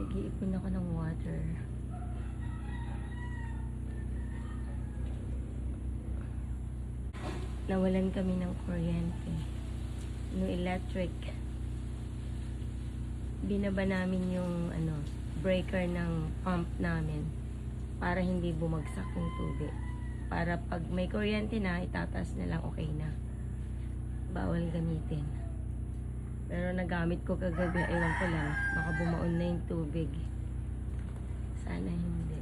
Nag-iipon ako ng water. Nawalan kami ng kuryente. No electric. Binaba namin yung breaker ng pump namin para hindi bumagsak yung tubig. Para pag may kuryente na, itataas na lang, okay na. Bawal gamitin. Pero nagamit ko kagabi, ewan ko lang, baka bumaon na yung tubig. Sana hindi.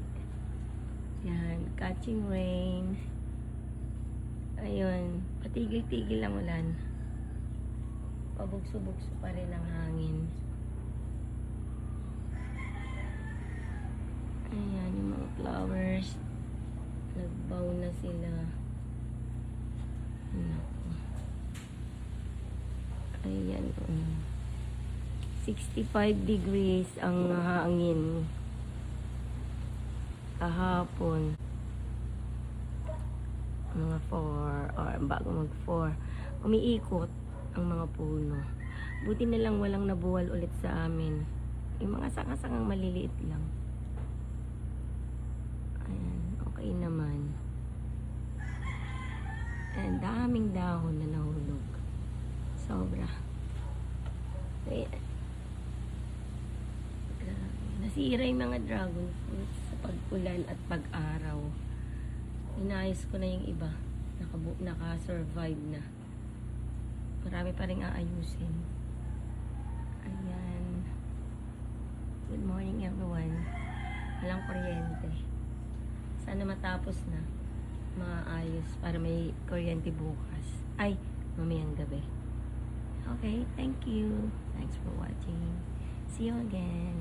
Yan, catching rain. Ayun, patigil-tigil lang ulan. Pabugso-bugso pa rin ang hangin. Ayan, yung mga flowers. Nagbaw na sila. Naku. Ayan. 65 degrees ang hangin. Kahapon. Mga 4 or bago mag 4. Umiikot ang mga puno. Buti na lang walang nabuwal ulit sa amin. Yung mga sanga-sangang maliliit lang. Ayan, okay naman. And daming dahon na nahulog. Sobra. Ayan. Nasira yung mga dragon fruits sa pag-ulan at pag-araw. Inayos ko na yung iba. Naka-survive na. Marami pa rin aayusin. Ayan. Good morning everyone. Walang kuryente. Sana matapos na. Maayos para may kuryente bukas. Ay, mamayang gabi. Okay, thank you. Thanks for watching. See you again.